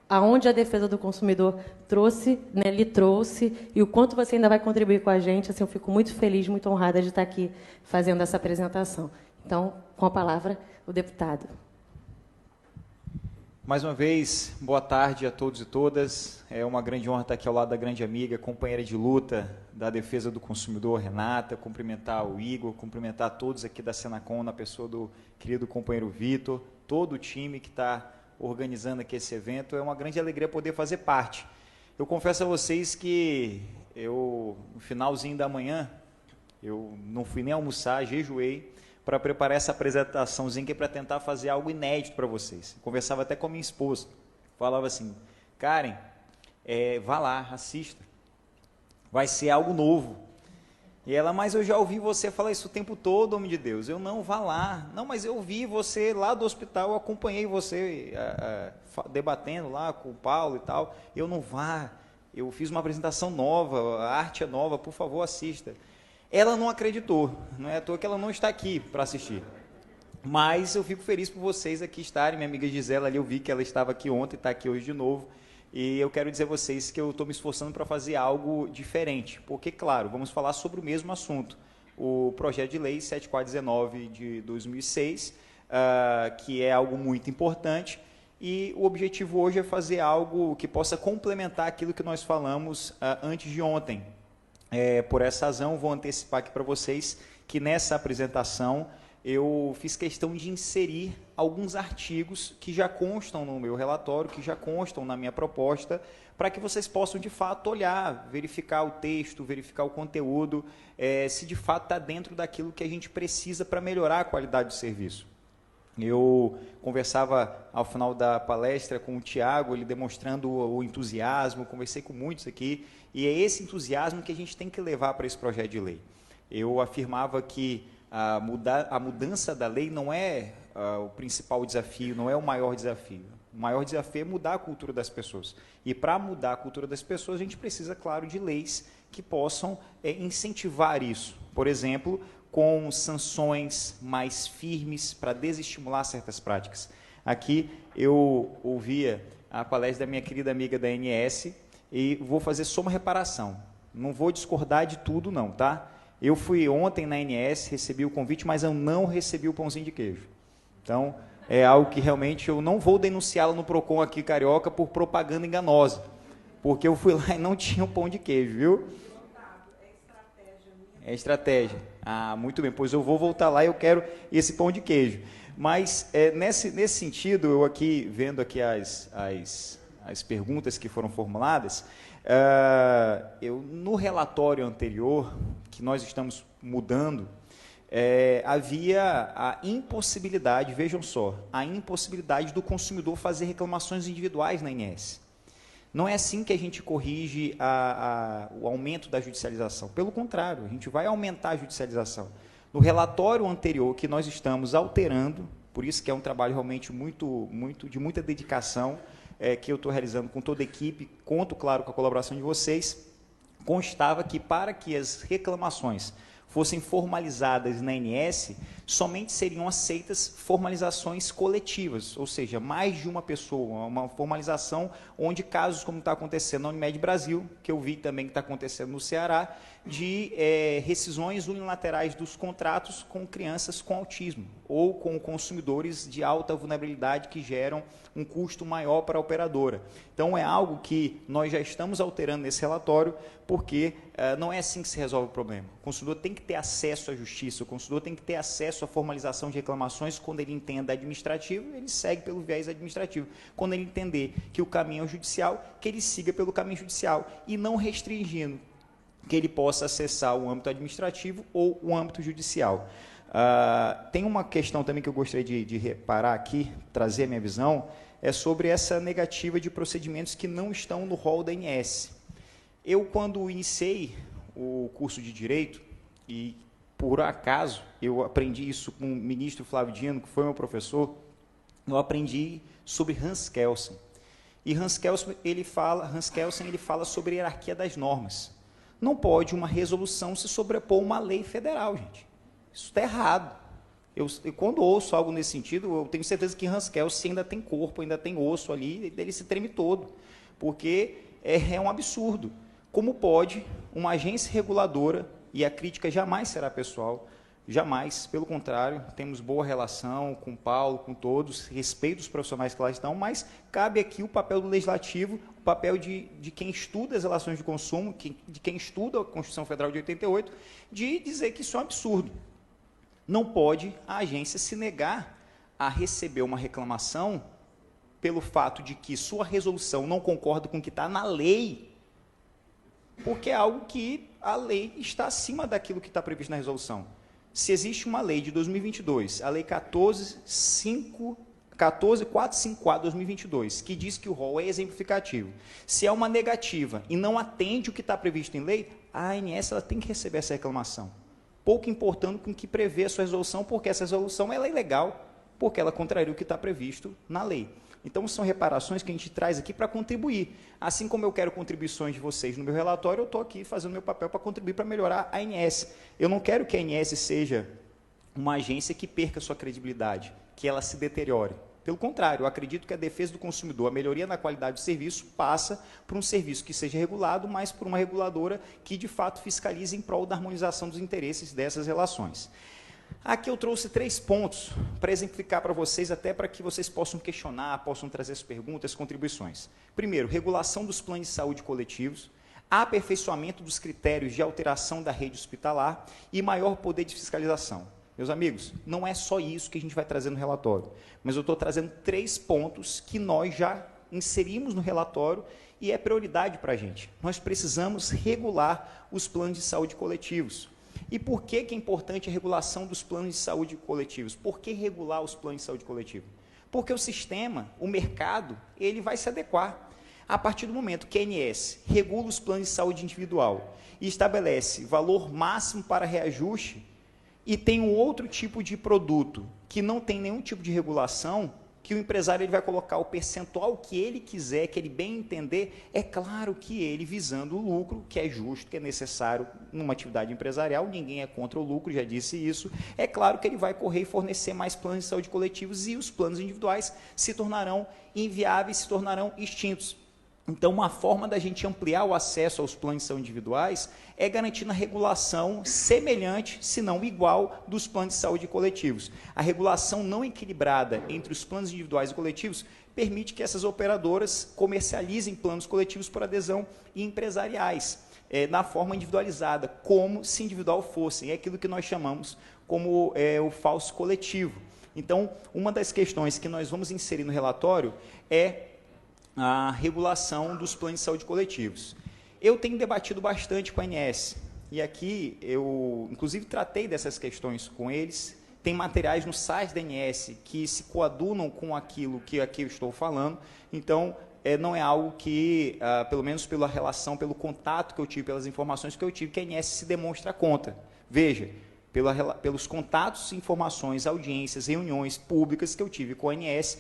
Aonde a defesa do consumidor trouxe, né, lhe trouxe, e o quanto você ainda vai contribuir com a gente. Assim, eu fico muito feliz, muito honrada de estar aqui fazendo essa apresentação. Então, com a palavra, o deputado. Mais uma vez, boa tarde a todos e todas. É uma grande honra estar aqui ao lado da grande amiga, companheira de luta da defesa do consumidor, Renata, cumprimentar o Igor, cumprimentar todos aqui da Senacom, na pessoa do querido companheiro Vitor, todo o time que está organizando aqui esse evento. É uma grande alegria poder fazer parte. Eu confesso a vocês que no finalzinho da manhã, eu não fui nem almoçar, jejuei, para preparar essa apresentaçãozinha, que é para tentar fazer algo inédito para vocês. Eu conversava até com a minha esposa, falava assim, Karen, vá lá, assista, vai ser algo novo. E ela, mas eu já ouvi você falar isso o tempo todo, homem de Deus. Eu, não, vá lá. Não, mas eu vi você lá do hospital, eu acompanhei você debatendo lá com o Paulo e tal. Eu não vá, eu fiz uma apresentação nova, a arte é nova, por favor, assista. Ela não acreditou, não é à toa que ela não está aqui para assistir. Mas eu fico feliz por vocês aqui estarem. Minha amiga Gisela ali, eu vi que ela estava aqui ontem, está aqui hoje de novo. E eu quero dizer a vocês que eu estou me esforçando para fazer algo diferente. Porque, claro, vamos falar sobre o mesmo assunto. O projeto de lei 7419 de 2006, que é algo muito importante. E o objetivo hoje é fazer algo que possa complementar aquilo que nós falamos antes de ontem. Por essa razão, vou antecipar aqui para vocês que nessa apresentação eu fiz questão de inserir alguns artigos que já constam no meu relatório, que já constam na minha proposta, para que vocês possam, de fato, olhar, verificar o texto, verificar o conteúdo, se de fato está dentro daquilo que a gente precisa para melhorar a qualidade do serviço. Eu conversava ao final da palestra com o Tiago, ele demonstrando o entusiasmo, conversei com muitos aqui, e é esse entusiasmo que a gente tem que levar para esse projeto de lei. Eu afirmava que a mudança da lei não é o principal desafio, não é o maior desafio. O maior desafio é mudar a cultura das pessoas. E para mudar a cultura das pessoas, a gente precisa, claro, de leis que possam incentivar isso. Por exemplo, com sanções mais firmes para desestimular certas práticas. Aqui eu ouvia a palestra da minha querida amiga da ANS e vou fazer só uma reparação. Não vou discordar de tudo não, tá? Eu fui ontem na ANS, recebi o convite, mas eu não recebi o pãozinho de queijo. Então, é algo que realmente eu não vou denunciá-lo no PROCON aqui, Carioca, por propaganda enganosa. Porque eu fui lá e não tinha o pão de queijo, viu? É estratégia. Ah, muito bem, pois eu vou voltar lá e eu quero esse pão de queijo. Mas, nesse sentido, eu aqui, vendo aqui as perguntas que foram formuladas, no relatório anterior, que nós estamos mudando, havia a impossibilidade, vejam só, a impossibilidade do consumidor fazer reclamações individuais na ANS. Não é assim que a gente corrige o aumento da judicialização. Pelo contrário, a gente vai aumentar a judicialização. No relatório anterior, que nós estamos alterando, por isso que é um trabalho realmente de muita dedicação, que eu estou realizando com toda a equipe, conto, claro, com a colaboração de vocês, constava que para que as reclamações fossem formalizadas na ANS, somente seriam aceitas formalizações coletivas, ou seja, mais de uma pessoa, uma formalização onde casos como está acontecendo na Unimed Brasil, que eu vi também que está acontecendo no Ceará, de rescisões unilaterais dos contratos com crianças com autismo ou com consumidores de alta vulnerabilidade que geram um custo maior para a operadora. Então, é algo que nós já estamos alterando nesse relatório, porque não é assim que se resolve o problema. O consumidor tem que ter acesso à justiça, o consumidor tem que ter acesso à formalização de reclamações. Quando ele entenda administrativo, ele segue pelo viés administrativo. Quando ele entender que o caminho é o judicial, que ele siga pelo caminho judicial, e não restringindo que ele possa acessar o âmbito administrativo ou o âmbito judicial. Tem uma questão também que eu gostaria de reparar aqui, trazer a minha visão, é sobre essa negativa de procedimentos que não estão no rol da ANS. Eu, quando iniciei o curso de Direito, e por acaso eu aprendi isso com o ministro Flávio Dino, que foi meu professor, eu aprendi sobre Hans Kelsen. E Hans Kelsen ele fala sobre a hierarquia das normas. Não pode uma resolução se sobrepor a uma lei federal, gente. Isso está errado. Quando ouço algo nesse sentido, eu tenho certeza que Hans Kelsen ainda tem corpo, ainda tem osso ali, ele se treme todo, porque é um absurdo. Como pode uma agência reguladora, e a crítica jamais será pessoal, jamais, pelo contrário, temos boa relação com o Paulo, com todos, respeito os profissionais que lá estão, mas cabe aqui o papel do legislativo, o papel de quem estuda as relações de consumo, de quem estuda a Constituição Federal de 88, de dizer que isso é um absurdo. Não pode a agência se negar a receber uma reclamação pelo fato de que sua resolução não concorda com o que está na lei, porque é algo que a lei está acima daquilo que está previsto na resolução. Se existe uma lei de 2022, a Lei 14.454/2022, que diz que o rol é exemplificativo, se é uma negativa e não atende o que está previsto em lei, a ANS ela tem que receber essa reclamação, pouco importando com o que prevê a sua resolução, porque essa resolução ela é ilegal, porque ela contraria o que está previsto na lei. Então, são reparações que a gente traz aqui para contribuir. Assim como eu quero contribuições de vocês no meu relatório, eu estou aqui fazendo meu papel para contribuir para melhorar a ANS. Eu não quero que a ANS seja uma agência que perca sua credibilidade, que ela se deteriore. Pelo contrário, eu acredito que a defesa do consumidor, a melhoria na qualidade do serviço, passa por um serviço que seja regulado, mas por uma reguladora que, de fato, fiscalize em prol da harmonização dos interesses dessas relações. Aqui eu trouxe 3 pontos para exemplificar para vocês, até para que vocês possam questionar, possam trazer as perguntas, contribuições. Primeiro, regulação dos planos de saúde coletivos, aperfeiçoamento dos critérios de alteração da rede hospitalar e maior poder de fiscalização. Meus amigos, não é só isso que a gente vai trazer no relatório, mas eu estou trazendo 3 pontos que nós já inserimos no relatório e é prioridade para a gente. Nós precisamos regular os planos de saúde coletivos. E por que é importante a regulação dos planos de saúde coletivos? Por que regular os planos de saúde coletivo? Porque o sistema, o mercado, ele vai se adequar. A partir do momento que a ANS regula os planos de saúde individual e estabelece valor máximo para reajuste e tem um outro tipo de produto que não tem nenhum tipo de regulação, que o empresário ele vai colocar o percentual que ele quiser, que ele bem entender, é claro que ele visando o lucro, que é justo, que é necessário numa atividade empresarial, ninguém é contra o lucro, já disse isso, é claro que ele vai correr e fornecer mais planos de saúde coletivos e os planos individuais se tornarão inviáveis, se tornarão extintos. Então, uma forma da gente ampliar o acesso aos planos de saúde individuais é garantindo a regulação semelhante, se não igual, dos planos de saúde coletivos. A regulação não equilibrada entre os planos individuais e coletivos permite que essas operadoras comercializem planos coletivos por adesão e empresariais, na forma individualizada, como se individual fossem. É aquilo que nós chamamos como o falso coletivo. Então, uma das questões que nós vamos inserir no relatório é a regulação dos planos de saúde coletivos. Eu tenho debatido bastante com a ANS, e aqui eu, inclusive, tratei dessas questões com eles. Tem materiais no site da ANS que se coadunam com aquilo que aqui eu estou falando, então, não é algo que, pelo menos pela relação, pelo contato que eu tive, pelas informações que eu tive, que a ANS se demonstra contra. Veja, pelos contatos, informações, audiências, reuniões públicas que eu tive com a ANS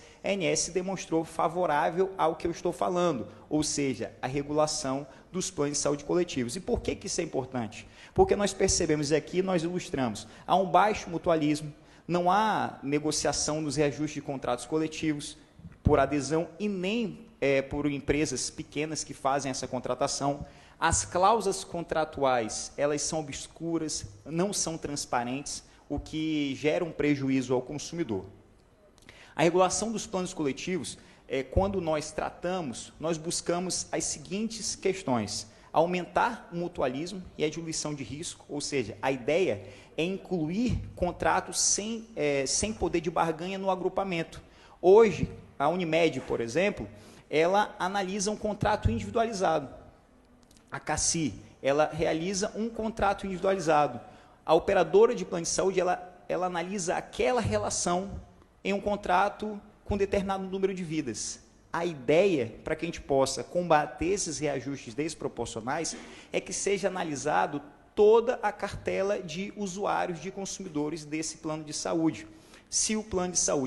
se demonstrou favorável ao que eu estou falando, ou seja, a regulação dos planos de saúde coletivos. E por que isso é importante? Porque nós percebemos aqui, nós ilustramos, há um baixo mutualismo, não há negociação nos reajustes de contratos coletivos por adesão e nem por empresas pequenas que fazem essa contratação. As cláusulas contratuais, elas são obscuras, não são transparentes, o que gera um prejuízo ao consumidor. A regulação dos planos coletivos, quando nós tratamos, nós buscamos as seguintes questões: aumentar o mutualismo e a diluição de risco, ou seja, a ideia é incluir contratos sem poder de barganha no agrupamento. Hoje, a Unimed, por exemplo, ela analisa um contrato individualizado. A CACI, ela realiza um contrato individualizado. A operadora de plano de saúde, ela analisa aquela relação em um contrato com determinado número de vidas. A ideia, para que a gente possa combater esses reajustes desproporcionais, é que seja analisado toda a cartela de usuários, de consumidores desse plano de saúde. Se o plano de saúde